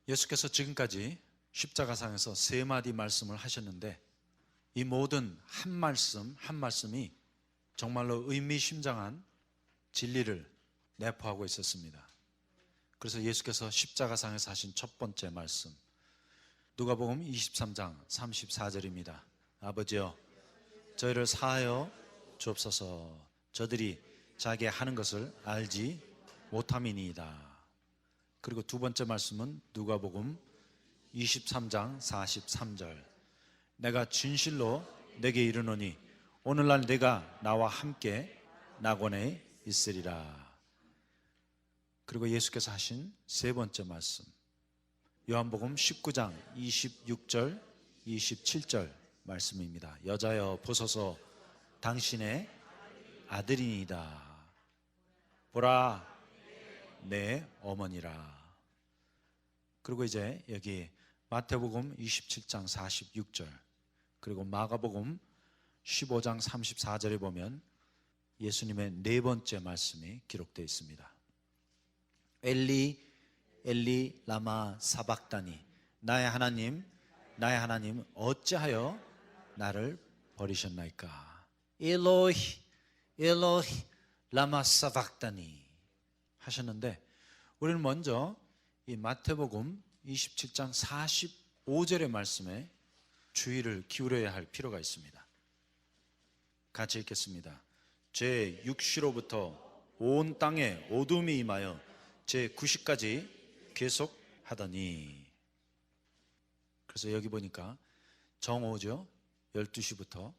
예수께서 지금까지 십자가상에서 세 마디 말씀을 하셨는데 이 모든 한 말씀 한 말씀이 정말로 의미심장한 진리를 내포하고 있었습니다. 그래서 예수께서 십자가상에서 하신 첫 번째 말씀, 누가복음 23장 34절입니다. 아버지여, 저희를 사하여 주옵소서. 저들이 자기 하는 것을 알지 못함이니이다. 그리고 두 번째 말씀은 누가복음 23장 43절, 내가 진실로 내게 이르노니 오늘날 내가 나와 함께 낙원에 있으리라. 그리고 예수께서 하신 세 번째 말씀, 요한복음 19장 26절 27절 말씀입니다. 여자여 보소서, 당신의 아들이니이다. 보라, 내 어머니라. 그리고 이제 여기 마태복음 27장 46절, 그리고 마가복음 15장 34절에 보면 예수님의 네 번째 말씀이 기록되어 있습니다. 엘리 엘리 라마 사박다니, 나의 하나님 나의 하나님 어찌하여 나를 버리셨나이까. 엘로히 엘로히 라마 사박다니 하셨는데, 우리는 먼저 이 마태복음 27장 45절의 말씀에 주의를 기울여야 할 필요가 있습니다. 같이 읽겠습니다. 제 6시로부터 온 땅에 어둠이 임하여 제 9시까지 계속하더니. 그래서 여기 보니까 정오죠. 12시부터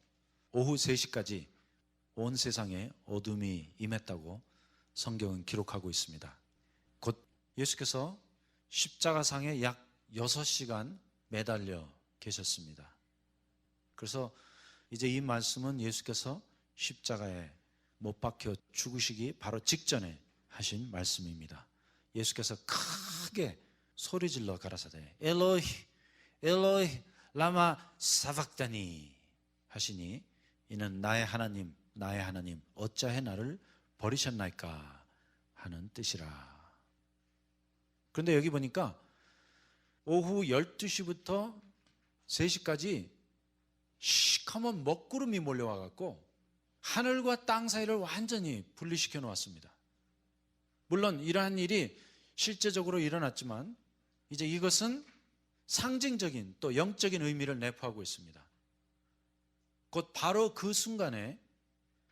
오후 3시까지 온 세상에 어둠이 임했다고 성경은 기록하고 있습니다. 곧 예수께서 십자가상에 약 6시간 매달려 계셨습니다. 그래서 이제 이 말씀은 예수께서 십자가에 못 박혀 죽으시기 바로 직전에 하신 말씀입니다. 예수께서 크게 소리질러 가라사대 엘로히 엘로히 라마 사박다니 하시니, 이는 나의 하나님 나의 하나님 어찌하여 나를 버리셨나이까 하는 뜻이라. 그런데 여기 보니까 오후 12시부터 3시까지 시커먼 먹구름이 몰려와 갖고 하늘과 땅 사이를 완전히 분리시켜 놓았습니다. 물론 이러한 일이 실제적으로 일어났지만 이제 이것은 상징적인 또 영적인 의미를 내포하고 있습니다. 곧 바로 그 순간에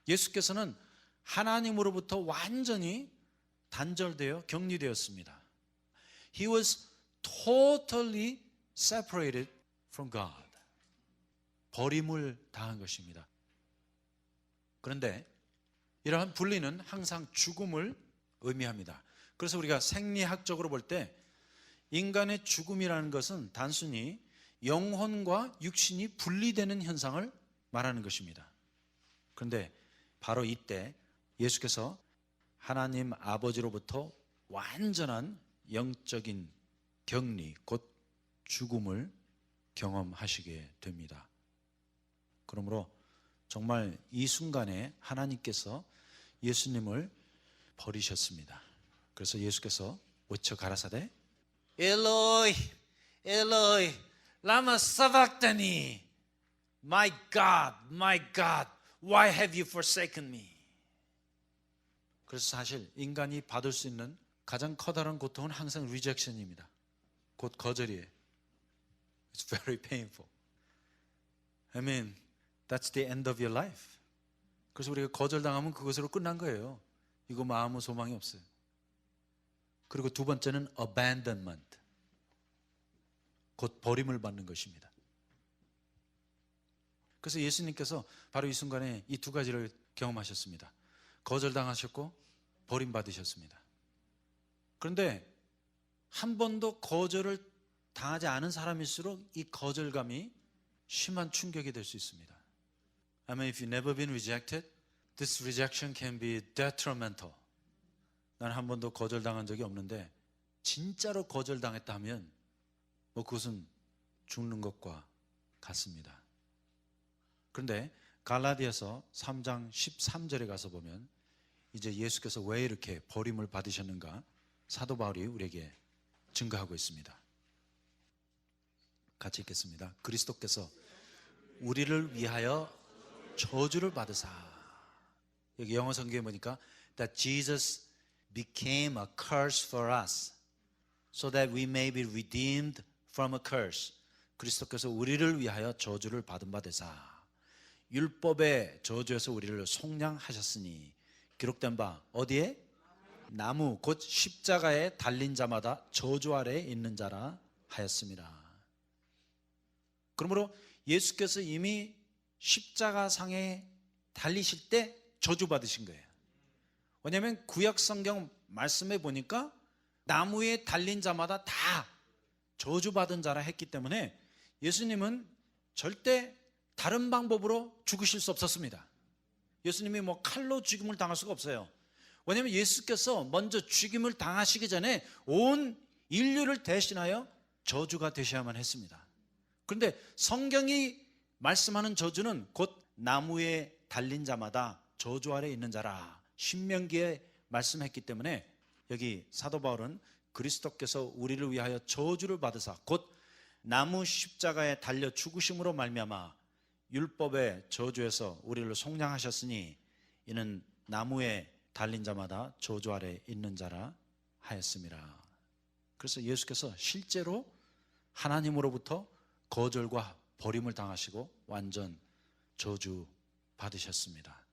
예수께서는 하나님으로부터 완전히 단절되어 격리되었습니다. He was totally separated from God. 버림을 당한 것입니다. 그런데 이러한 분리는 항상 죽음을 의미합니다. 그래서 우리가 생리학적으로 볼 때 인간의 죽음이라는 것은 단순히 영혼과 육신이 분리되는 현상을 말하는 것입니다. 그런데 바로 이때 예수께서 하나님 아버지로부터 완전한 영적인 격리, 곧 죽음을 경험하시게 됩니다. 그러므로 정말 이 순간에 하나님께서 예수님을 버리셨습니다. 그래서 예수께서 외쳐 가라사대 엘로이 엘로이 라마 사박다니, My God, why have you forsaken me? 그래서 사실 인간이 받을 수 있는 가장 커다란 고통은 항상 rejection입니다. 곧 거절이에요. It's very painful. I mean, that's the end of your life. 그래서 우리가 거절당하면 그것으로 끝난 거예요. 이거 아무 소망이 없어요. 그리고 두 번째는 abandonment, 곧 버림을 받는 것입니다. 그래서 예수님께서 바로 이 순간에 이 두 가지를 경험하셨습니다. 거절당하셨고 버림받으셨습니다. 그런데 한 번도 거절을 당하지 않은 사람일수록 이 거절감이 심한 충격이 될 수 있습니다. I mean, if you've never been rejected, this rejection can be detrimental. 난 한 번도 거절당한 적이 없는데 진짜로 거절당했다 하면 그것은 죽는 것과 같습니다. 그런데 갈라디아서 3장 13절에 가서 보면 이제 예수께서 왜 이렇게 버림을 받으셨는가 사도 바울이 우리에게 증거하고 있습니다. 같이 읽겠습니다. 그리스도께서 우리를 위하여 저주를 받으사. 여기 영어 성경에 보니까 that Jesus became a curse for us so that we may be redeemed from a curse. 그리스도께서 우리를 위하여 저주를 받은 바 되사 율법의 저주에서 우리를 속량하셨으니 기록된 바 어디에? 나무 곧 십자가에 달린 자마다 저주 아래에 있는 자라 하였습니다. 그러므로 예수께서 이미 십자가상에 달리실 때 저주받으신 거예요. 왜냐하면 구약 성경 말씀에 보니까 나무에 달린 자마다 다 저주받은 자라 했기 때문에 예수님은 절대 다른 방법으로 죽으실 수 없었습니다. 예수님이 뭐 칼로 죽임을 당할 수가 없어요. 왜냐하면 예수께서 먼저 죽임을 당하시기 전에 온 인류를 대신하여 저주가 되셔야만 했습니다. 그런데 성경이 말씀하는 저주는 곧 나무에 달린 자마다 저주 아래 있는 자라 신명기에 말씀했기 때문에 여기 사도 바울은 그리스도께서 우리를 위하여 저주를 받으사 곧 나무 십자가에 달려 죽으심으로 말미암아 율법의 저주에서 우리를 속량하셨으니 이는 나무에 달린 자마다 저주 아래 있는 자라 하였습니다. 그래서 예수께서 실제로 하나님으로부터 거절과 버림을 당하시고 완전 저주 받으셨습니다.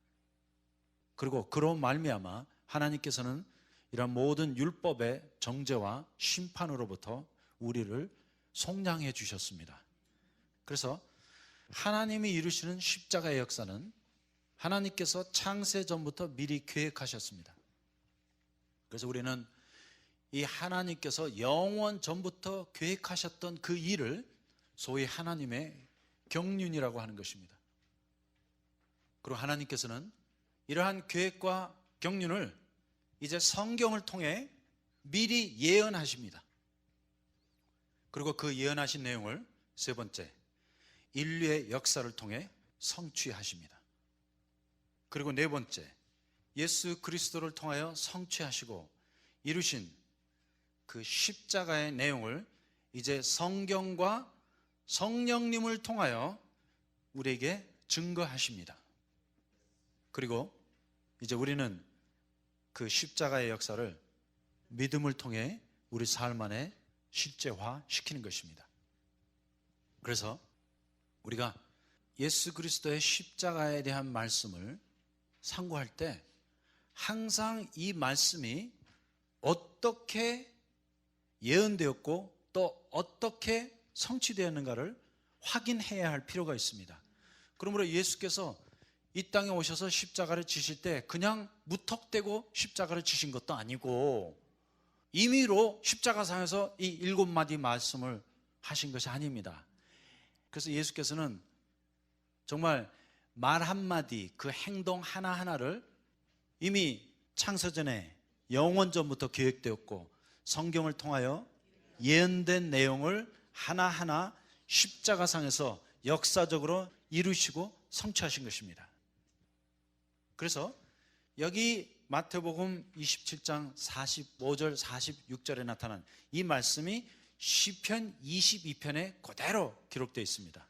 그리고 그로 말미암아 하나님께서는 이런 모든 율법의 정죄와 심판으로부터 우리를 속량해 주셨습니다. 그래서 하나님이 이루시는 십자가의 역사는 하나님께서 창세 전부터 미리 계획하셨습니다. 그래서 우리는 이 하나님께서 영원 전부터 계획하셨던 그 일을 소위 하나님의 경륜이라고 하는 것입니다. 그리고 하나님께서는 이러한 계획과 경륜을 이제 성경을 통해 미리 예언하십니다. 그리고 그 예언하신 내용을 세 번째, 인류의 역사를 통해 성취하십니다. 그리고 네 번째, 예수 그리스도를 통하여 성취하시고 이루신 그 십자가의 내용을 이제 성경과 성령님을 통하여 우리에게 증거하십니다. 그리고 이제 우리는 그 십자가의 역사를 믿음을 통해 우리 삶 안에 실제화시키는 것입니다. 그래서 우리가 예수 그리스도의 십자가에 대한 말씀을 상고할 때 항상 이 말씀이 어떻게 예언되었고 또 어떻게 성취되었는가를 확인해야 할 필요가 있습니다. 그러므로 예수께서 이 땅에 오셔서 십자가를 지실 때 그냥 무턱대고 십자가를 지신 것도 아니고 임의로 십자가상에서 이 7마디 말씀을 하신 것이 아닙니다. 그래서 예수께서는 정말 말 한마디, 그 행동 하나하나를 이미 창세전에 영원전부터 계획되었고 성경을 통하여 예언된 내용을 하나하나 십자가상에서 역사적으로 이루시고 성취하신 것입니다. 그래서 여기 마태복음 27장 45절 46절에 나타난 이 말씀이 시편 22편에 그대로 기록되어 있습니다.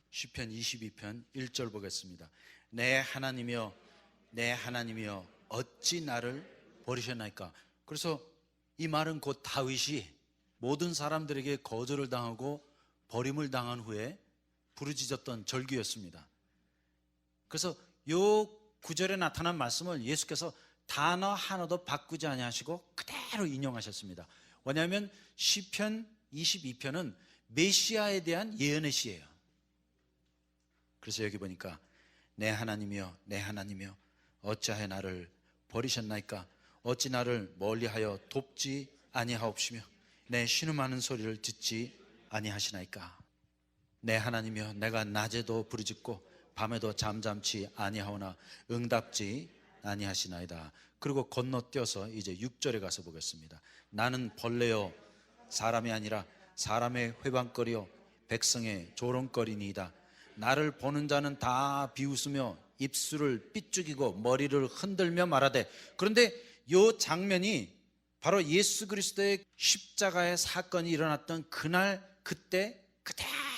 시편 22편 1절 보겠습니다. 내 하나님이여 내 하나님이여 어찌 나를 버리셨나이까. 그래서 이 말은 곧 다윗이 모든 사람들에게 거절을 당하고 버림을 당한 후에 부르짖었던 절규였습니다. 그래서 요 구절에 나타난 말씀을 예수께서 단어 하나도 바꾸지 아니하시고 그대로 인용하셨습니다. 왜냐하면 시편 22편은 메시아에 대한 예언의 시예요. 그래서 여기 보니까 내 하나님이여 내 하나님이여 어찌하여 나를 버리셨나이까. 어찌 나를 멀리하여 돕지 아니하옵시며 내 신음하는 소리를 듣지 아니하시나이까. 내 하나님이여 내가 낮에도 부르짖고 밤에도 잠잠치 아니하오나 응답지 아니하시나이다. 그리고 건너뛰어서 이제 6절에 가서 보겠습니다. 나는 벌레요 사람이 아니라 사람의 회방거리요 백성의 조롱거리니이다. 나를 보는 자는 다 비웃으며 입술을 삐죽이고 머리를 흔들며 말하되. 그런데 이 장면이 바로 예수 그리스도의 십자가의 사건이 일어났던 그날 그때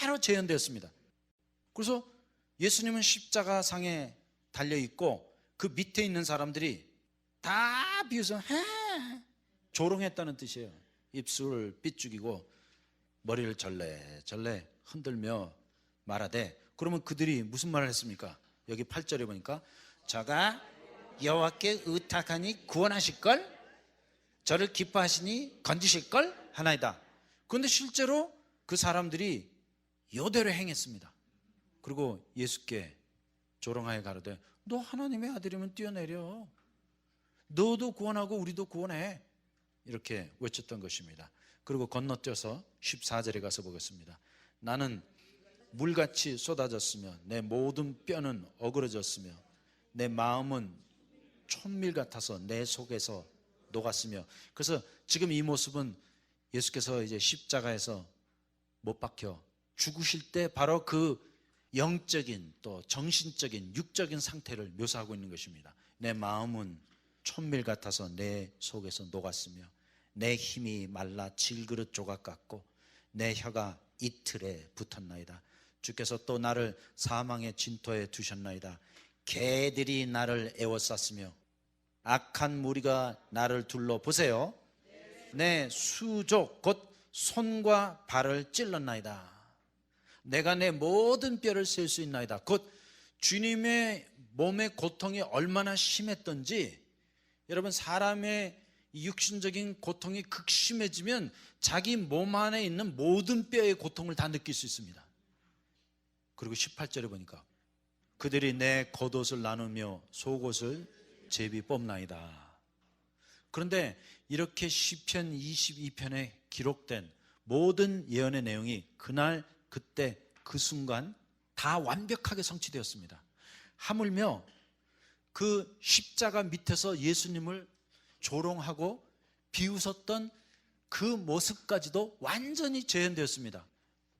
그대로 재현되었습니다. 그래서 예수님은 십자가상에 달려있고 그 밑에 있는 사람들이 다 비웃어 조롱했다는 뜻이에요. 입술을 삐죽이고 머리를 절레절레 흔들며 말하되, 그러면 그들이 무슨 말을 했습니까? 여기 8절에 보니까 저가 여호와께 의탁하니 구원하실걸, 저를 기뻐하시니 건지실걸 하나이다. 그런데 실제로 그 사람들이 이대로 행했습니다. 그리고 예수께 조롱하여 가로되 너 하나님의 아들이면 뛰어내려, 너도 구원하고 우리도 구원해, 이렇게 외쳤던 것입니다. 그리고 건너뛰어서 14절에 가서 보겠습니다. 나는 물같이 쏟아졌으며 내 모든 뼈는 어그러졌으며 내 마음은 촛밀 같아서 내 속에서 녹았으며. 그래서 지금 이 모습은 예수께서 이제 십자가에서 못 박혀 죽으실 때 바로 그 영적인 또 정신적인 육적인 상태를 묘사하고 있는 것입니다. 내 마음은 촛밀 같아서 내 속에서 녹았으며 내 힘이 말라 질그릇 조각 같고 내 혀가 이틀에 붙었나이다. 주께서 또 나를 사망의 진토에 두셨나이다. 개들이 나를 에워쌌으며 악한 무리가 나를 둘러 보세요. 내 수족 곧 손과 발을 찔렀나이다. 내가 내 모든 뼈를 셀 수 있나이다. 곧 주님의 몸의 고통이 얼마나 심했던지, 여러분 사람의 육신적인 고통이 극심해지면 자기 몸 안에 있는 모든 뼈의 고통을 다 느낄 수 있습니다. 그리고 18절에 보니까 그들이 내 겉옷을 나누며 속옷을 제비 뽑나이다. 그런데 이렇게 시편 22편에 기록된 모든 예언의 내용이 그날 그때 그 순간 다 완벽하게 성취되었습니다. 하물며 그 십자가 밑에서 예수님을 조롱하고 비웃었던 그 모습까지도 완전히 재현되었습니다.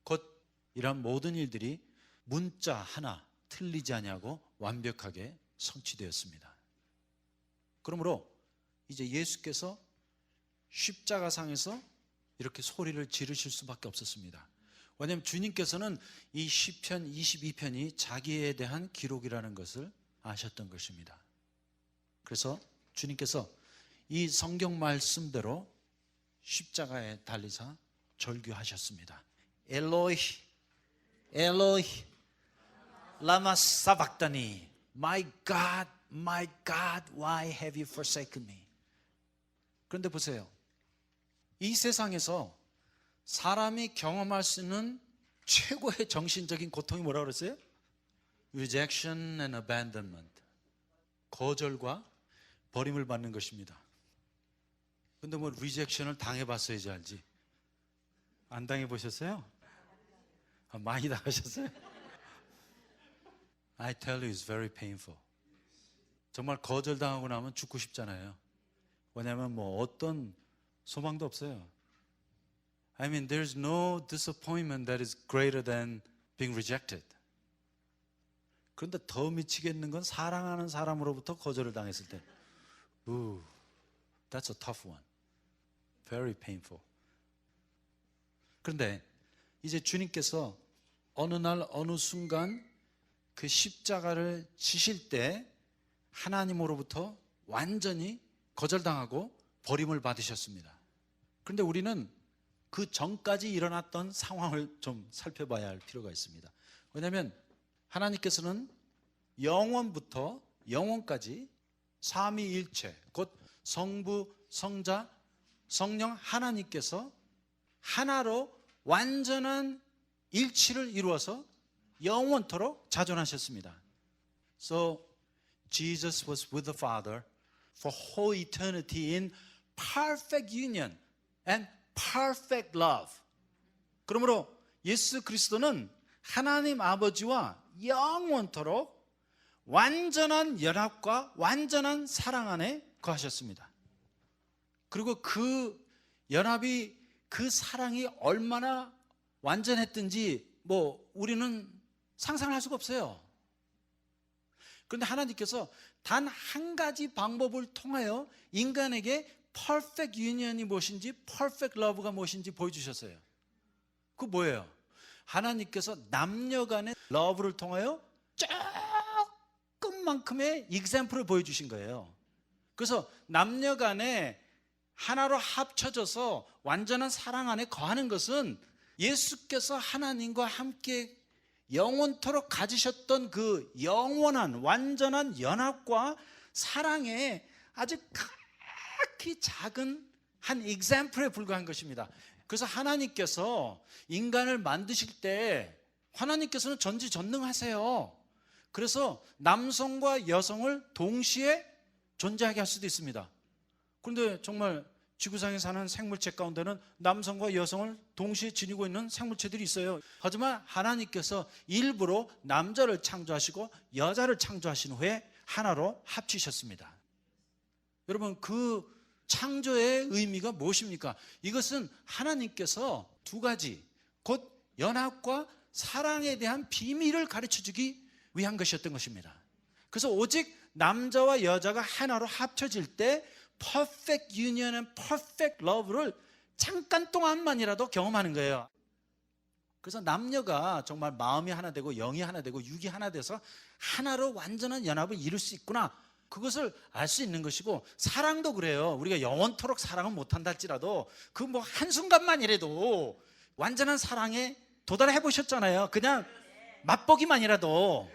곧 이러한 모든 일들이 문자 하나 틀리지 아니하고 완벽하게 성취되었습니다. 그러므로 이제 예수께서 십자가상에서 이렇게 소리를 지르실 수밖에 없었습니다. 왜냐하면 주님께서는 이 시편 22편이 자기에 대한 기록이라는 것을 아셨던 것입니다. 그래서 주님께서 이 성경 말씀대로 십자가에 달리사 절규하셨습니다. 엘로이 엘로이 라마 사박다니 My God why have you forsaken me. 그런데 보세요, 이 세상에서 사람이 경험할 수 있는 최고의 정신적인 고통이 뭐라고 그랬어요? Rejection and abandonment. 거절과 버림을 받는 것입니다. 근데 뭐 rejection을 당해봤어야지 알지. 안 당해보셨어요? 많이 당하셨어요? I tell you it's very painful. 정말 거절당하고 나면 죽고 싶잖아요. 왜냐하면 뭐 어떤 소망도 없어요. I mean, there's no disappointment that is greater than being rejected. 그런데 더 미치겠는 건 사랑하는 사람으로부터 거절을 당했을 때. Ooh, that's a tough one. Very painful. 그런데 이제 주님께서 어느 날 어느 순간 그 십자가를 지실 때 하나님으로부터 완전히 거절당하고 버림을 받으셨습니다. 그런데 우리는 그 전까지 일어났던 상황을 좀 살펴봐야 할 필요가 있습니다. 왜냐하면 하나님께서는 영원부터 영원까지 삼위일체 곧 성부, 성자, 성령 하나님께서 하나로 완전한 일치를 이루어서 영원토록 자존하셨습니다. So Jesus was with the Father for whole eternity in perfect union and perfect love. 그러므로 예수 그리스도는 하나님 아버지와 영원토록 완전한 연합과 완전한 사랑 안에 거하셨습니다. 그리고 그 연합이 그 사랑이 얼마나 완전했든지 뭐 우리는 상상할 수가 없어요. 그런데 하나님께서 단 한 가지 방법을 통하여 인간에게 perfect union이 무엇인지 perfect love가 무엇인지 보여주셨어요. 그 뭐예요? 하나님께서 남녀 간의 러브를 통하여 조금만큼의 example을 보여주신 거예요. 그래서 남녀 간에 하나로 합쳐져서 완전한 사랑 안에 거하는 것은 예수께서 하나님과 함께 영원토록 가지셨던 그 영원한 완전한 연합과 사랑의 아주 극히 작은 한 example에 불과한 것입니다. 그래서 하나님께서 인간을 만드실 때 하나님께서는 전지전능하세요. 그래서 남성과 여성을 동시에 존재하게 할 수도 있습니다. 그런데 정말 지구상에 사는 생물체 가운데는 남성과 여성을 동시에 지니고 있는 생물체들이 있어요. 하지만 하나님께서 일부러 남자를 창조하시고 여자를 창조하신 후에 하나로 합치셨습니다. 여러분, 그 창조의 의미가 무엇입니까? 이것은 하나님께서 두 가지, 곧 연합과 사랑에 대한 비밀을 가르쳐주기 위한 것이었던 것입니다. 그래서 오직 남자와 여자가 하나로 합쳐질 때 perfect union and perfect love를 잠깐 동안만이라도 경험하는 거예요. 그래서 남녀가 정말 마음이 하나 되고 영이 하나 되고 육이 하나 돼서 하나로 완전한 연합을 이룰 수 있구나, 그것을 알 수 있는 것이고, 사랑도 그래요. 우리가 영원토록 사랑은 못한다 할지라도 그 뭐 한순간만이라도 완전한 사랑에 도달해 보셨잖아요. 그냥 맛보기만이라도.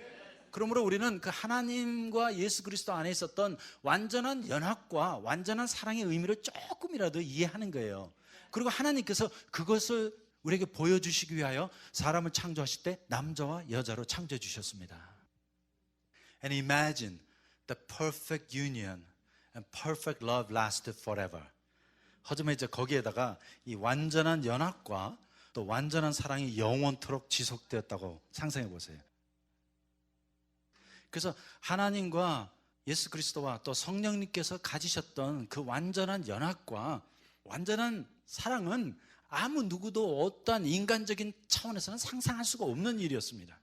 그러므로 우리는 그 하나님과 예수 그리스도 안에 있었던 완전한 연합과 완전한 사랑의 의미를 조금이라도 이해하는 거예요. 그리고 하나님께서 그것을 우리에게 보여주시기 위하여 사람을 창조하실 때 남자와 여자로 창조해 주셨습니다. And imagine the perfect union and perfect love lasted forever. 하지만 이제 거기에다가 이 완전한 연합과 또 완전한 사랑이 영원토록 지속되었다고 상상해 보세요. 그래서 하나님과 예수 그리스도와 또 성령님께서 가지셨던 그 완전한 연합과 완전한 사랑은 아무 누구도 어떠한 인간적인 차원에서는 상상할 수가 없는 일이었습니다.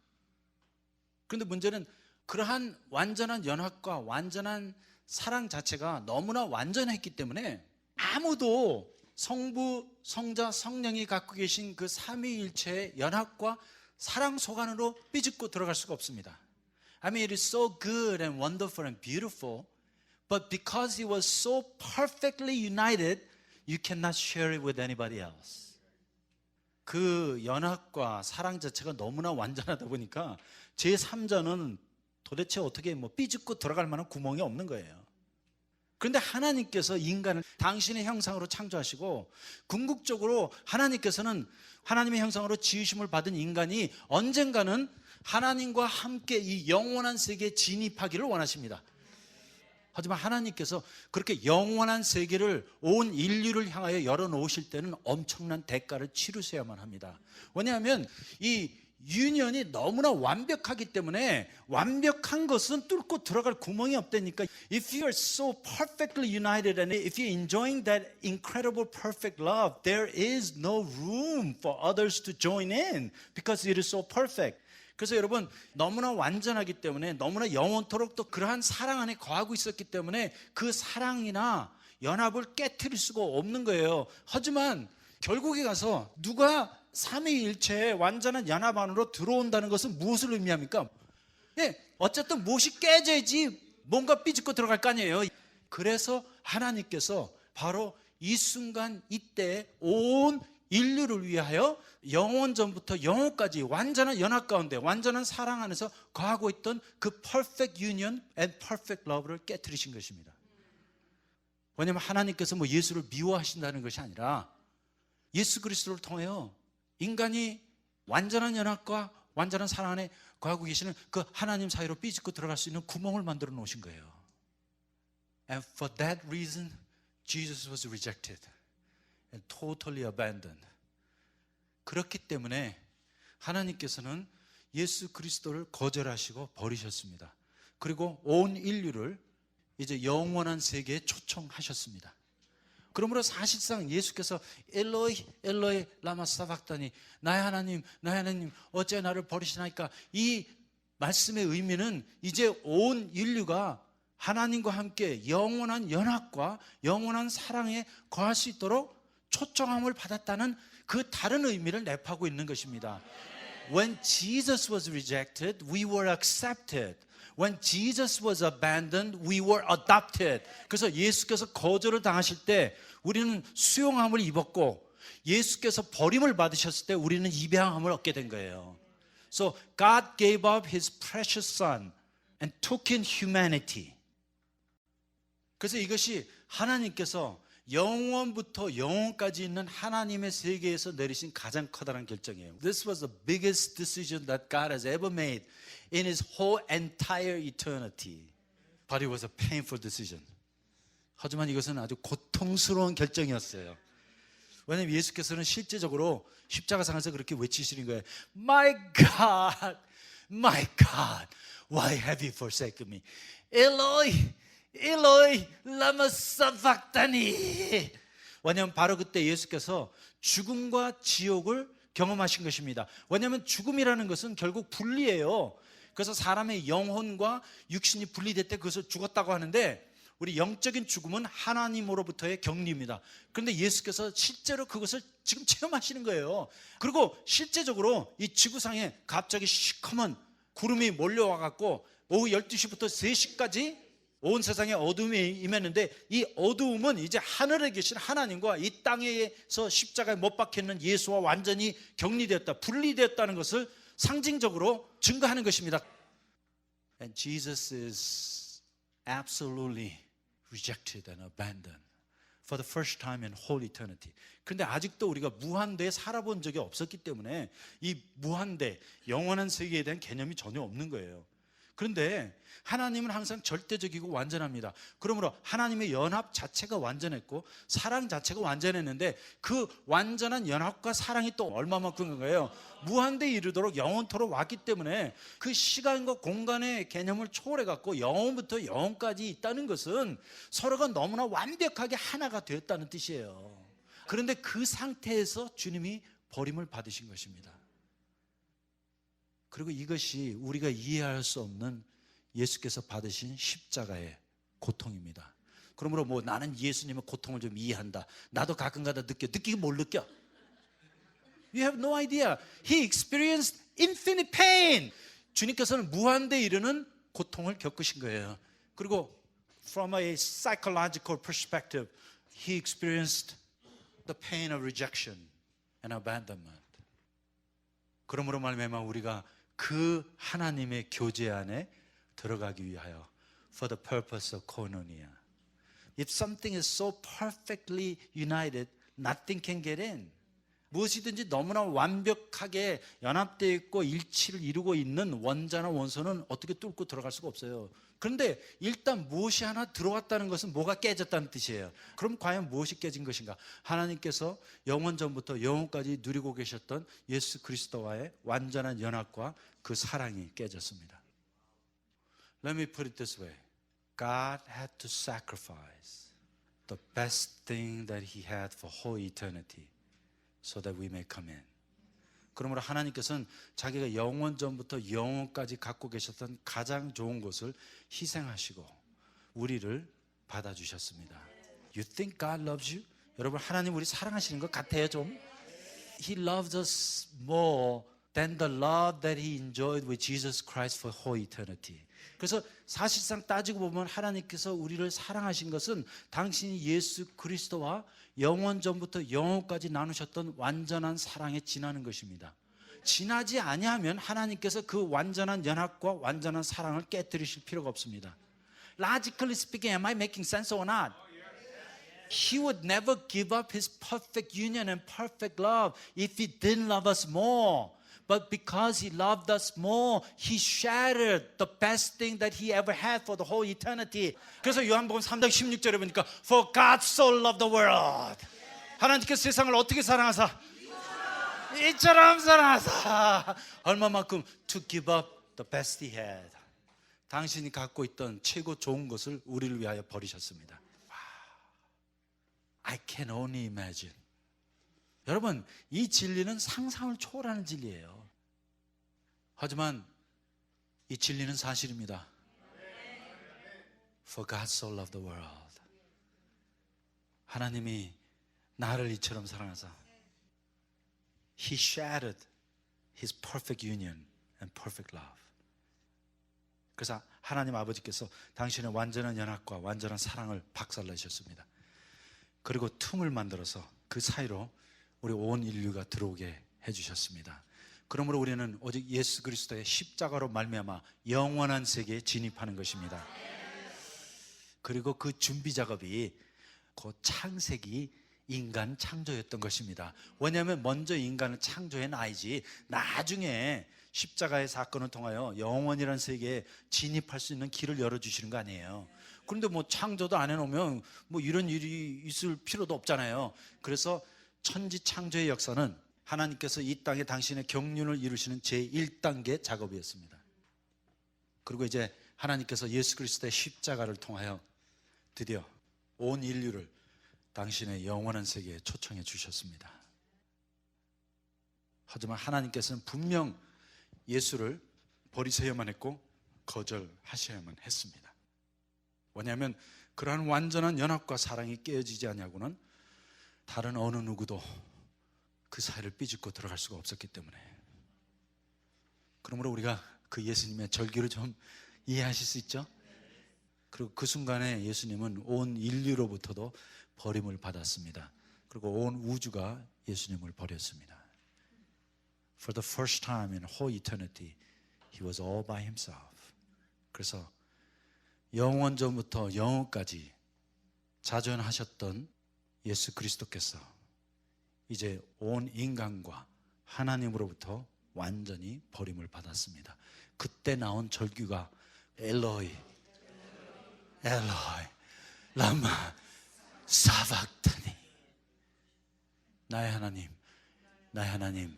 그런데 문제는 그러한 완전한 연합과 완전한 사랑 자체가 너무나 완전했기 때문에 아무도 성부, 성자, 성령이 갖고 계신 그 삼위일체의 연합과 사랑 속 안으로 삐집고 들어갈 수가 없습니다. I mean, it is so good and wonderful and beautiful, but because it was so perfectly united, you cannot share it with anybody else. 그 연합과 사랑 자체가 너무나 완전하다 보니까 제3자는 도대체 어떻게 뭐 삐집고 들어갈 만한 구멍이 없는 거예요. 그런데 하나님께서 인간을 당신의 형상으로 창조하시고, 궁극적으로 하나님께서는 하나님의 형상으로 지으심을 받은 인간이 언젠가는 하나님과 함께 이 영원한 세계에 진입하기를 원하십니다. 하지만 하나님께서 그렇게 영원한 세계를 온 인류를 향하여 열어놓으실 때는 엄청난 대가를 치르셔야만 합니다. 왜냐하면 이 유년이 너무나 완벽하기 때문에 완벽한 것은 뚫고 들어갈 구멍이 없다니까. If you are so perfectly united and if you're enjoying that incredible perfect love, there is no room for others to join in because it is so perfect. 그래서 여러분, 너무나 완전하기 때문에 너무나 영원토록 또 그러한 사랑 안에 거하고 있었기 때문에 그 사랑이나 연합을 깨트릴 수가 없는 거예요. 하지만 결국에 가서 누가 삼위일체의 완전한 연합 안으로 들어온다는 것은 무엇을 의미합니까? 예, 어쨌든 무엇이 깨져야지 뭔가 삐집고 들어갈 거 아니에요. 그래서 하나님께서 바로 이 순간 이때 온 인류를 위하여 영원전부터 영원까지 완전한 연합 가운데 완전한 사랑 안에서 거하고 있던 그 perfect union and perfect love를 깨트리신 것입니다. 왜냐하면 하나님께서 뭐 예수를 미워하신다는 것이 아니라 예수 그리스도를 통하여 인간이 완전한 연합과 완전한 사랑 안에 거하고 계시는 그 하나님 사이로 삐집고 들어갈 수 있는 구멍을 만들어 놓으신 거예요. And for that reason, Jesus was rejected and totally abandoned. 그렇기 때문에 하나님께서는 예수 그리스도를 거절하시고 버리셨습니다. 그리고 온 인류를 이제 영원한 세계에 초청하셨습니다. 그러므로 사실상 예수께서 엘로이 엘로이 라마 사박다니, 나의 하나님 나의 하나님 어째 나를 버리시나이까, 이 말씀의 의미는 이제 온 인류가 하나님과 함께 영원한 연합과 영원한 사랑에 거할 수 있도록 초청함을 받았다는 그 다른 의미를 내포하고 있는 것입니다. When Jesus was rejected, we were accepted. When Jesus was abandoned, we were adopted. 그래서 예수께서 거절을 당하실 때 우리는 수용함을 입었고 예수께서 버림을 받으셨을 때 우리는 입양함을 얻게 된 거예요. So God gave up His precious Son and took in humanity. 그래서 이것이 하나님께서 영원부터 영원까지 있는 하나님의 세계에서 내리신 가장 커다란 결정이에요. This was the biggest decision that God has ever made in His whole entire eternity. But it was a painful decision. 하지만 이것은 아주 고통스러운 결정이었어요. 왜냐하면 예수께서는 실제적으로 십자가상에서 그렇게 외치시는 거예요. My God, my God, why have you forsaken me? Eloi, Eloi, lama sabachthani. 왜냐하면 바로 그때 예수께서 죽음과 지옥을 경험하신 것입니다. 왜냐하면 죽음이라는 것은 결국 분리예요. 그래서 사람의 영혼과 육신이 분리될 때 그것을 죽었다고 하는데 우리 영적인 죽음은 하나님으로부터의 격리입니다. 그런데 예수께서 실제로 그것을 지금 체험하시는 거예요. 그리고 실제적으로 이 지구상에 갑자기 시커먼 구름이 몰려와 갖고 오후 12시부터 3시까지 온 세상에 어둠이 임했는데 이 어두움은 이제 하늘에 계신 하나님과 이 땅에서 십자가에 못 박혀있는 예수와 완전히 격리되었다, 분리되었다는 것을 상징적으로 증거하는 것입니다. And Jesus is absolutely rejected and abandoned for the first time in whole eternity. 그런데 아직도 우리가 무한대에 살아본 적이 없었기 때문에 이 무한대, 영원한 세계에 대한 개념이 전혀 없는 거예요. 그런데 하나님은 항상 절대적이고 완전합니다. 그러므로 하나님의 연합 자체가 완전했고 사랑 자체가 완전했는데 그 완전한 연합과 사랑이 또 얼마만큼인 거예요? 무한대에 이르도록 영원토록 왔기 때문에 그 시간과 공간의 개념을 초월해갖고 영원부터 영원까지 있다는 것은 서로가 너무나 완벽하게 하나가 되었다는 뜻이에요. 그런데 그 상태에서 주님이 버림을 받으신 것입니다. 그리고 이것이 우리가 이해할 수 없는 예수께서 받으신 십자가의 고통입니다. 그러므로 뭐 나는 예수님의 고통을 좀 이해한다. 나도 가끔가다 느끼긴 뭘 느껴? You have no idea. He experienced infinite pain. 주님께서는 무한대에 이르는 고통을 겪으신 거예요. 그리고 from a psychological perspective, He experienced the pain of rejection and abandonment. 그러므로 말미암아 우리가 그 하나님의 교제 안에 들어가기 위하여 for the purpose of koinonia. If something is so perfectly united, nothing can get in. 무엇이든지 너무나 완벽하게 연합되어 있고 일치를 이루고 있는 원자나 원소는 어떻게 뚫고 들어갈 수가 없어요. 그런데 일단 무엇이 하나 들어왔다는 것은 뭐가 깨졌다는 뜻이에요. 그럼 과연 무엇이 깨진 것인가? 하나님께서 영원 전부터 영원까지 누리고 계셨던 예수 그리스도와의 완전한 연합과 그 사랑이 깨졌습니다. Let me put it this way. God had to sacrifice the best thing that He had for whole eternity so that we may come in. 그러므로 하나님께서는 자기가 영원 전부터 영원까지 갖고 계셨던 가장 좋은 것을 희생하시고 우리를 받아주셨습니다. You think God loves you? 여러분 하나님 우리 사랑하시는 것 같아요 좀? He loves us more than the love that He enjoyed with Jesus Christ for whole eternity. 그래서 사실상 따지고 보면 하나님께서 우리를 사랑하신 것은 당신이 예수 그리스도와 영원 전부터 영원까지 나누셨던 완전한 사랑에 지나는 것입니다. 지나지 아니하면 하나님께서 그 완전한 연합과 완전한 사랑을 깨뜨리실 필요가 없습니다. Logically speaking, am I making sense or not? He would never give up His perfect union and perfect love if He didn't love us more. But because He loved us more, He shattered the best thing that He ever had for the whole eternity. 그래서 요한복음 3장 16절에 보니까 For God so loved the world. 하나님께서 세상을 어떻게 사랑하사? 이처럼 사랑하사. 얼마만큼 to give up the best He had. 당신이 갖고 있던 최고 좋은 것을 우리를 위하여 버리셨습니다. I can only imagine. 여러분, 이 진리는 상상을 초월하는 진리예요. 하지만 이 진리는 사실입니다. For God so loved the world. 하나님이 나를 이처럼 사랑하사 He shattered His perfect union and perfect love. 그래서 하나님 아버지께서 당신의 완전한 연합과 완전한 사랑을 박살내셨습니다. 그리고 틈을 만들어서 그 사이로 우리 온 인류가 들어오게 해주셨습니다. 그러므로 우리는 오직 예수 그리스도의 십자가로 말미암아 영원한 세계에 진입하는 것입니다. 그리고 그 준비 작업이 그 창세기 인간 창조였던 것입니다. 왜냐하면 먼저 인간을 창조한 아이지 나중에 십자가의 사건을 통하여 영원이라는 세계에 진입할 수 있는 길을 열어주시는 거 아니에요. 그런데 뭐 창조도 안 해놓으면 뭐 이런 일이 있을 필요도 없잖아요. 그래서 천지 창조의 역사는 하나님께서 이 땅에 당신의 경륜을 이루시는 제1단계 작업이었습니다. 그리고 이제 하나님께서 예수 그리스도의 십자가를 통하여 드디어 온 인류를 당신의 영원한 세계에 초청해 주셨습니다. 하지만 하나님께서는 분명 예수를 버리셔야만 했고 거절하셔야만 했습니다. 왜냐하면 그러한 완전한 연합과 사랑이 깨어지지 않냐고는 다른 어느 누구도 그 사이를 삐집고 들어갈 수가 없었기 때문에. 그러므로 우리가 그 예수님의 절규를 좀 이해하실 수 있죠? 그리고 그 순간에 예수님은 온 인류로부터도 버림을 받았습니다. 그리고 온 우주가 예수님을 버렸습니다. For the first time in whole eternity, He was all by Himself. 그래서 영원 전부터 영원까지 자존하셨던 예수 그리스도께서 이제 온 인간과 하나님으로부터 완전히 버림을 받았습니다. 그때 나온 절규가 엘로이 엘로이 라마 사박타니, 나의 하나님 나의 하나님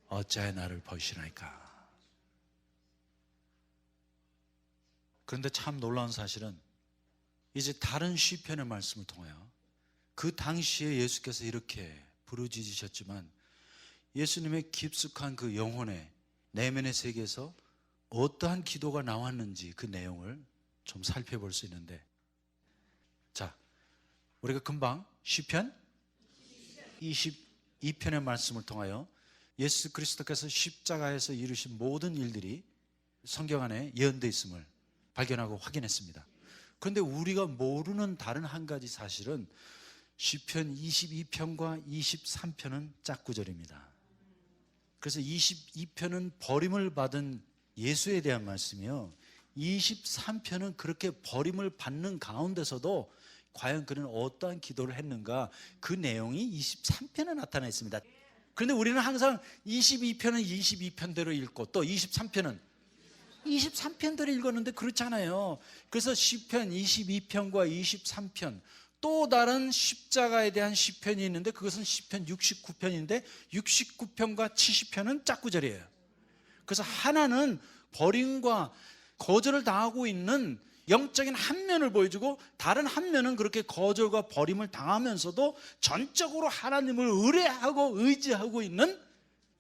어찌하여 나를 버리시나이까. 그런데 참 놀라운 사실은 이제 다른 시편의 말씀을 통하여 그 당시에 예수께서 이렇게 부르짖으셨지만 예수님의 깊숙한 그 영혼의 내면의 세계에서 어떠한 기도가 나왔는지 그 내용을 좀 살펴볼 수 있는데, 자, 우리가 금방 시편 22편의 말씀을 통하여 예수 그리스도께서 십자가에서 이루신 모든 일들이 성경 안에 예언되어 있음을 발견하고 확인했습니다. 그런데 우리가 모르는 다른 한 가지 사실은 시편 22편과 23편은 짝구절입니다. 그래서 22편은 버림을 받은 예수에 대한 말씀이요, 23편은 그렇게 버림을 받는 가운데서도 과연 그는 어떠한 기도를 했는가, 그 내용이 23편에 나타나 있습니다. 그런데 우리는 항상 22편은 22편대로 읽고 또 23편은 23편대로 읽었는데 그렇지 않아요. 그래서 시편 22편과 23편, 또 다른 십자가에 대한 시편이 있는데 그것은 시편 69편인데 69편과 70편은 짝구절이에요. 그래서 하나는 버림과 거절을 당하고 있는 영적인 한 면을 보여주고, 다른 한 면은 그렇게 거절과 버림을 당하면서도 전적으로 하나님을 의뢰하고 의지하고 있는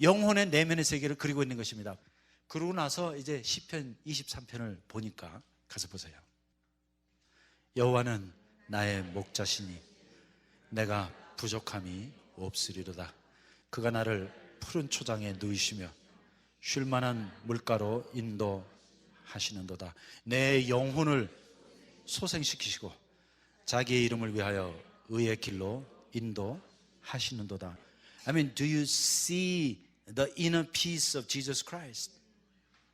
영혼의 내면의 세계를 그리고 있는 것입니다. 그러고 나서 이제 시편 23편을 보니까 가서 보세요. 여호와는 나의 목자시니 내가 부족함이 없으리로다. 그가 나를 푸른 초장에 누이시며 쉴 만한 물가로 인도하시는도다. 내 영혼을 소생시키시고 자기의 이름을 위하여 의의 길로 인도하시는도다. I mean, do you see the inner peace of Jesus Christ?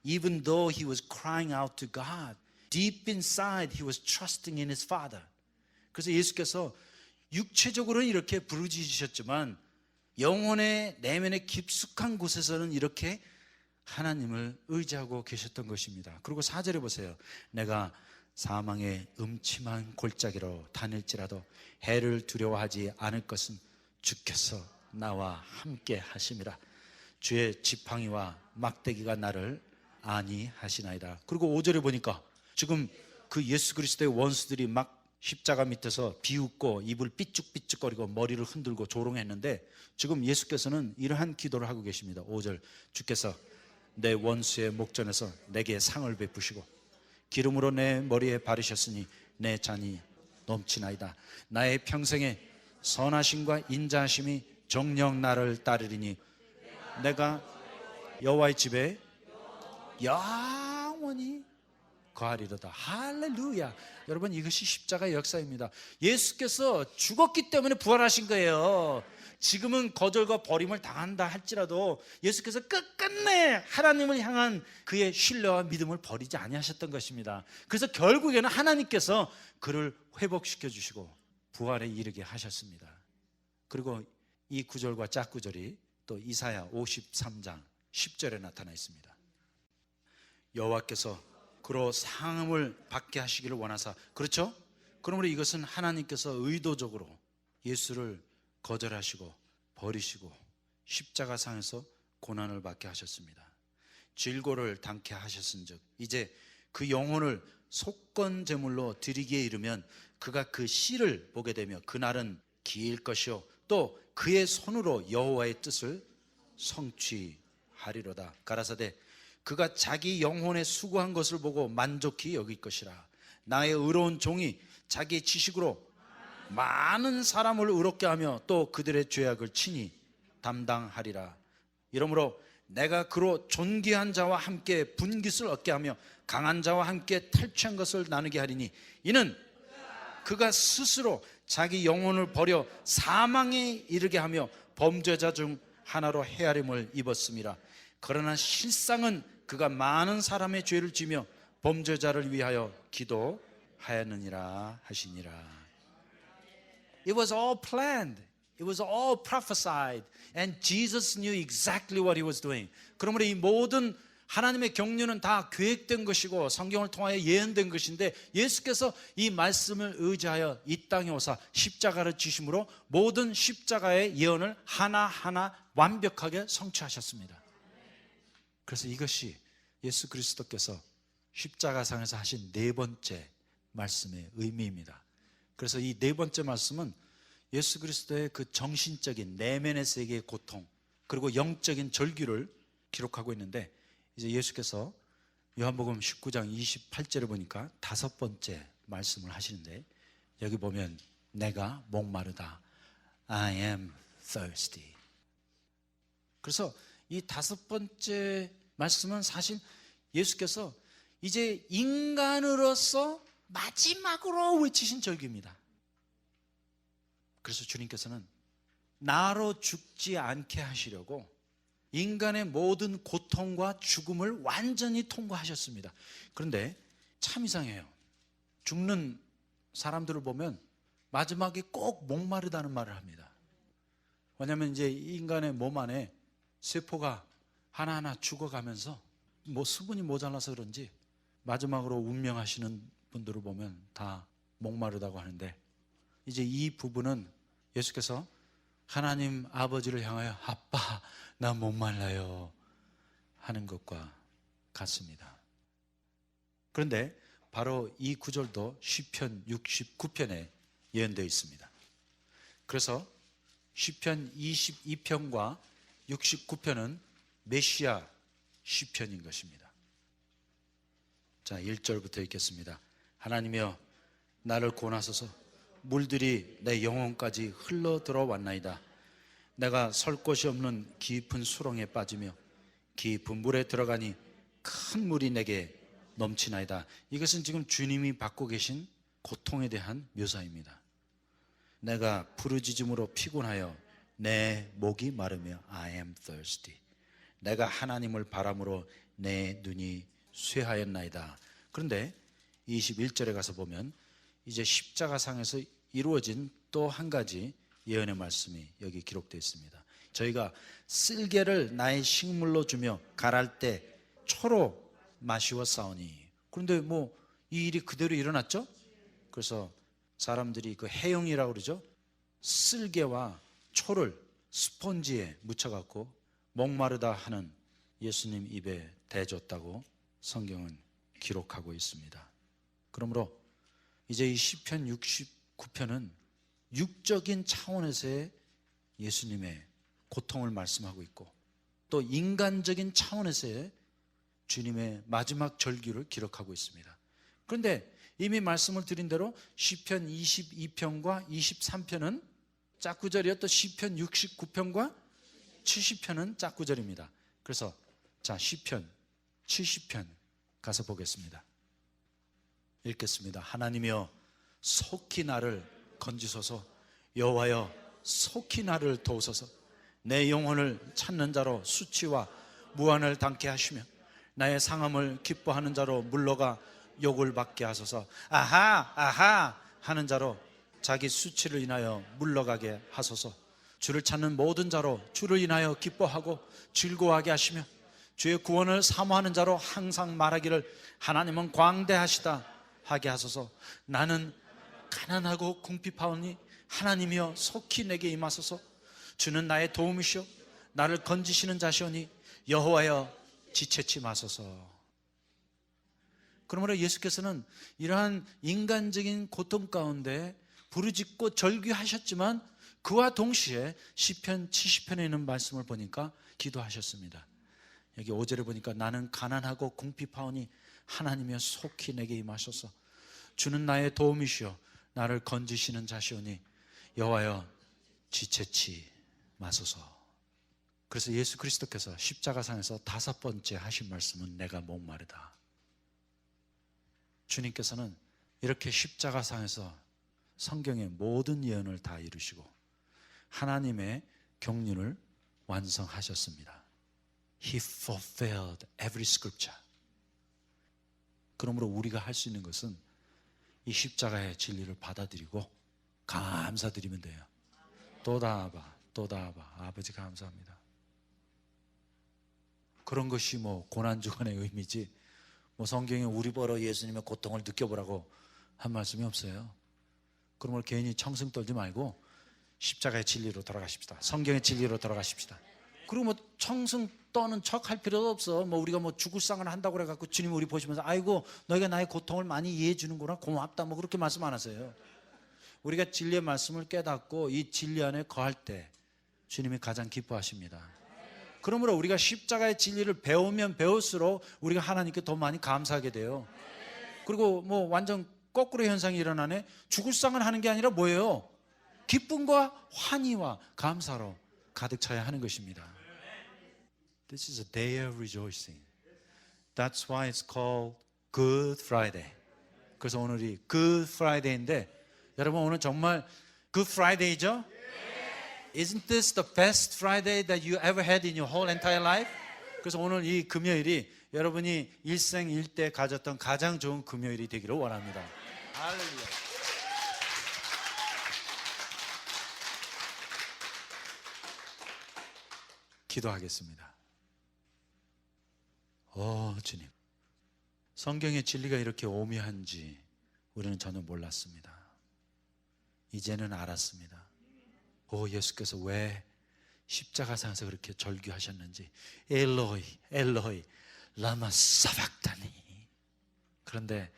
Even though he was crying out to God, deep inside he was trusting in his Father. 그래서 예수께서 육체적으로는 이렇게 부르짖으셨지만 영혼의 내면의 깊숙한 곳에서는 이렇게 하나님을 의지하고 계셨던 것입니다. 그리고 4절에 보세요. 내가 사망의 음침한 골짜기로 다닐지라도 해를 두려워하지 않을 것은 주께서 나와 함께 하심이라. 주의 지팡이와 막대기가 나를 안위하시나이다. 그리고 5절에 보니까 지금 그 예수 그리스도의 원수들이 막 십자가 밑에서 비웃고 입을 삐쭉삐쭉거리고 머리를 흔들고 조롱했는데 지금 예수께서는 이러한 기도를 하고 계십니다. 5절, 주께서 내 원수의 목전에서 내게 상을 베푸시고 기름으로 내 머리에 바르셨으니 내 잔이 넘치나이다. 나의 평생에 선하심과 인자하심이 정녕 나를 따르리니 내가 여호와의 집에 영원히 거하리로다. 할렐루야. 여러분, 이것이 십자가의 역사입니다. 예수께서 죽었기 때문에 부활하신 거예요. 지금은 거절과 버림을 당한다 할지라도 예수께서 끝끝내 하나님을 향한 그의 신뢰와 믿음을 버리지 아니하셨던 것입니다. 그래서 결국에는 하나님께서 그를 회복시켜 주시고 부활에 이르게 하셨습니다. 그리고 이 구절과 짝구절이 또 이사야 53장 10절에 나타나 있습니다. 여호와께서 그로 상음을 받게 하시기를 원하사. 그렇죠? 그러므로 이것은 하나님께서 의도적으로 예수를 거절하시고 버리시고 십자가상에서 고난을 받게 하셨습니다. 질고를 당케 하셨은즉 이제 그 영혼을 속건 제물로 드리기에 이르면 그가 그 씨를 보게 되며 그날은 길 것이요 또 그의 손으로 여호와의 뜻을 성취하리로다. 가라사대 그가 자기 영혼에 수고한 것을 보고 만족히 여길 것이라. 나의 의로운 종이 자기 지식으로 많은 사람을 의롭게 하며 또 그들의 죄악을 친히 담당하리라. 이러므로 내가 그로 존귀한 자와 함께 분깃을 얻게 하며 강한 자와 함께 탈취한 것을 나누게 하리니 이는 그가 스스로 자기 영혼을 버려 사망에 이르게 하며 범죄자 중 하나로 헤아림을 입었음이라. 그러나 실상은 그가 많은 사람의 죄를 지며 범죄자를 위하여 기도하였느니라 하시니라. It was all planned. It was all prophesied. And Jesus knew exactly what he was doing. 그러므로 이 모든 하나님의 경륜은 다 계획된 것이고 성경을 통하여 예언된 것인데 예수께서 이 말씀을 의지하여 이 땅에 오사 십자가를 지심으로 모든 십자가의 예언을 하나하나 완벽하게 성취하셨습니다. 그래서 이것이 예수 그리스도께서 십자가상에서 하신 네 번째 말씀의 의미입니다. 그래서 이 네 번째 말씀은 예수 그리스도의 그 정신적인 내면의 세계의 고통 그리고 영적인 절규를 기록하고 있는데 이제 예수께서 요한복음 19장 28절에 보니까 다섯 번째 말씀을 하시는데 여기 보면 내가 목마르다. I am thirsty. 그래서 이 다섯 번째 말씀은 사실 예수께서 이제 인간으로서 마지막으로 외치신 절규입니다. 그래서 주님께서는 나로 죽지 않게 하시려고 인간의 모든 고통과 죽음을 완전히 통과하셨습니다. 그런데 참 이상해요. 죽는 사람들을 보면 마지막에 꼭 목마르다는 말을 합니다. 왜냐하면 이제 인간의 몸 안에 세포가 하나하나 죽어가면서 뭐 수분이 모자라서 그런지 마지막으로 운명하시는 분들을 보면 다 목마르다고 하는데 이제 이 부분은 예수께서 하나님 아버지를 향하여 아빠 나 목말라요 하는 것과 같습니다. 그런데 바로 이 구절도 시편 69편에 예언되어 있습니다. 그래서 시편 22편과 69편은 메시아 시편인 것입니다. 자, 1절부터 읽겠습니다. 하나님이여 나를 구원하소서. 물들이 내 영혼까지 흘러 들어왔나이다. 내가 설 곳이 없는 깊은 수렁에 빠지며 깊은 물에 들어가니 큰 물이 내게 넘치나이다. 이것은 지금 주님이 받고 계신 고통에 대한 묘사입니다. 내가 부르짖음으로 피곤하여 내 목이 마르며 I am thirsty. 내가 하나님을 바람으로 내 눈이 쇠하였나이다. 그런데 21절에 가서 보면 이제 십자가상에서 이루어진 또 한 가지 예언의 말씀이 여기 기록되어 있습니다. 저희가 쓸개를 나의 식물로 주며 갈할 때 초로 마시워 싸우니. 그런데 뭐 이 일이 그대로 일어났죠? 그래서 사람들이 그 해용이라고 그러죠? 쓸개와 초를 스폰지에 묻혀갖고 목마르다 하는 예수님 입에 대줬다고 성경은 기록하고 있습니다. 그러므로 이제 이 시편 69편은 육적인 차원에서의 예수님의 고통을 말씀하고 있고 또 인간적인 차원에서의 주님의 마지막 절규를 기록하고 있습니다. 그런데 이미 말씀을 드린 대로 시편 22편과 23편은 짝구절이었던 시편 69편과 70편은 짝구절입니다. 그래서 자, 시편 70편 가서 보겠습니다. 읽겠습니다. 하나님이여 속히 나를 건지소서. 여호와여 속히 나를 도우소서. 내 영혼을 찾는 자로 수치와 무한을 당케 하시며 나의 상함을 기뻐하는 자로 물러가 욕을 받게 하소서. 아하 아하 하는 자로 자기 수치를 인하여 물러가게 하소서. 주를 찾는 모든 자로 주를 인하여 기뻐하고 즐거워하게 하시며 주의 구원을 사모하는 자로 항상 말하기를 하나님은 광대하시다 하게 하소서. 나는 가난하고 궁핍하오니 하나님이여 속히 내게 임하소서. 주는 나의 도움이시오 나를 건지시는 자시오니 여호와여 지체치 마소서. 그러므로 예수께서는 이러한 인간적인 고통 가운데 부르짖고 절규하셨지만 그와 동시에 시편 70편에 있는 말씀을 보니까 기도하셨습니다. 여기 5절에 보니까 나는 가난하고 궁핍하오니 하나님이여 속히 내게 임하소서. 주는 나의 도움이시오 나를 건지시는 자시오니 여호와여 지체치 마소서. 그래서 예수 그리스도께서 십자가상에서 5번째 하신 말씀은 내가 목마르다. 주님께서는 이렇게 십자가상에서 성경의 모든 예언을 다 이루시고 하나님의 경륜을 완성하셨습니다. He fulfilled every scripture. 그러므로 우리가 할 수 있는 것은 이 십자가의 진리를 받아들이고 감사드리면 돼요. 또다아바 아버지 감사합니다. 그런 것이 뭐 고난주간의 의미지 뭐 성경에 우리 보러 예수님의 고통을 느껴보라고 한 말씀이 없어요. 그러므로 괜히 청승 떨지 말고 십자가의 진리로 돌아가십시다. 성경의 진리로 돌아가십시다. 그리고 뭐 청승 떠는 척 할 필요도 없어. 뭐 우리가 뭐 죽을 상을 한다고 그래갖고 주님이 우리 보시면서 아이고 너희가 나의 고통을 많이 이해해 주는구나 고맙다 뭐 그렇게 말씀 안 하세요. 우리가 진리의 말씀을 깨닫고 이 진리 안에 거할 때 주님이 가장 기뻐하십니다. 그러므로 우리가 십자가의 진리를 배우면 배울수록 우리가 하나님께 더 많이 감사하게 돼요. 그리고 뭐 완전 거꾸로 현상이 일어나네. 죽을 상을 하는 게 아니라 뭐예요? 기쁨과 환희와 감사로 가득 차야 하는 것입니다. This is a day of rejoicing. That's why it's called Good Friday. 그래서 오늘이 Good Friday인데 여러분 오늘 정말 Good Friday죠? Isn't this the best Friday that you ever had in your whole entire life? 그래서 오늘 이 금요일이 여러분이 일생일대 가졌던 가장 좋은 금요일이 되기를 원합니다. 할렐루야. 기도하겠습니다. 주님, 성경의 진리가 이렇게 오묘한지 우리는 전혀 몰랐습니다. 이제는 알았습니다. 예수께서 왜 십자가상에서 그렇게 절규하셨는지. 엘로이 엘로이 라마 사박다니. 그런데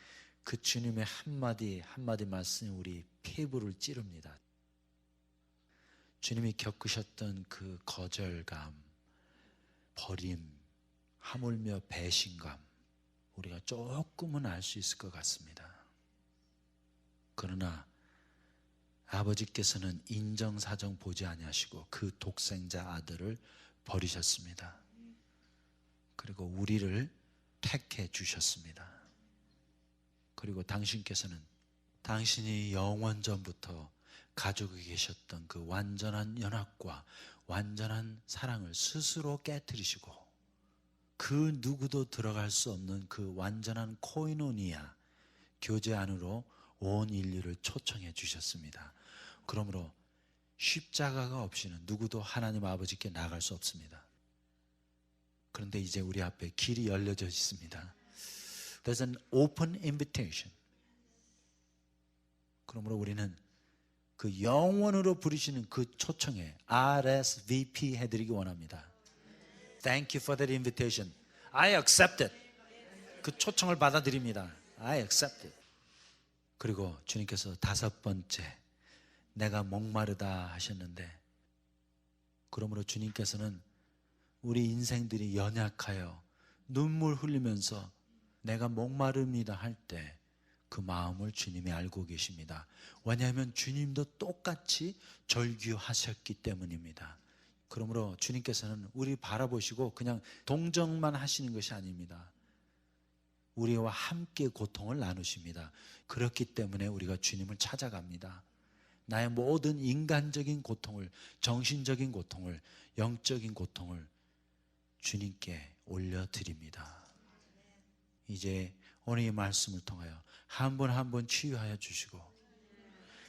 그 주님의 한마디 한마디 말씀이 우리 피부를 찌릅니다. 주님이 겪으셨던 그 거절감, 버림, 하물며 배신감 우리가 조금은 알 수 있을 것 같습니다. 그러나 아버지께서는 인정사정 보지 아니하시고 그 독생자 아들을 버리셨습니다. 그리고 우리를 택해 주셨습니다. 그리고 당신께서는 당신이 영원전부터 가지고 계셨던 그 완전한 연합과 완전한 사랑을 스스로 깨뜨리시고 그 누구도 들어갈 수 없는 그 완전한 코이노니아 교제 안으로 온 인류를 초청해 주셨습니다. 그러므로 십자가가 없이는 누구도 하나님 아버지께 나갈 수 없습니다. 그런데 이제 우리 앞에 길이 열려져 있습니다. There's an open invitation. 그러므로 우리는 그 영원으로 부르시는 그 초청에 RSVP 해드리기 원합니다. Thank you for that invitation. I accept it. 그 초청을 받아들입니다. I accept it. 그리고 주님께서 5번째 내가 목마르다 하셨는데 그러므로 주님께서는 우리 인생들이 연약하여 눈물 흘리면서 내가 목마릅니다 할 때 그 마음을 주님이 알고 계십니다. 왜냐하면 주님도 똑같이 절규하셨기 때문입니다. 그러므로 주님께서는 우리 바라보시고 그냥 동정만 하시는 것이 아닙니다. 우리와 함께 고통을 나누십니다. 그렇기 때문에 우리가 주님을 찾아갑니다. 나의 모든 인간적인 고통을, 정신적인 고통을, 영적인 고통을 주님께 올려드립니다. 이제 오늘 이 말씀을 통하여 한 분 한 분 치유하여 주시고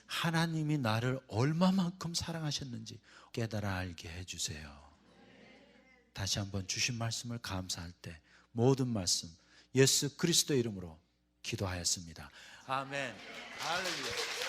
하나님이 나를 얼마만큼 사랑하셨는지 깨달아 알게 해주세요. 다시 한번 주신 말씀을 감사할 때 모든 말씀 예수 그리스도 이름으로 기도하였습니다. 아멘. 할렐루야.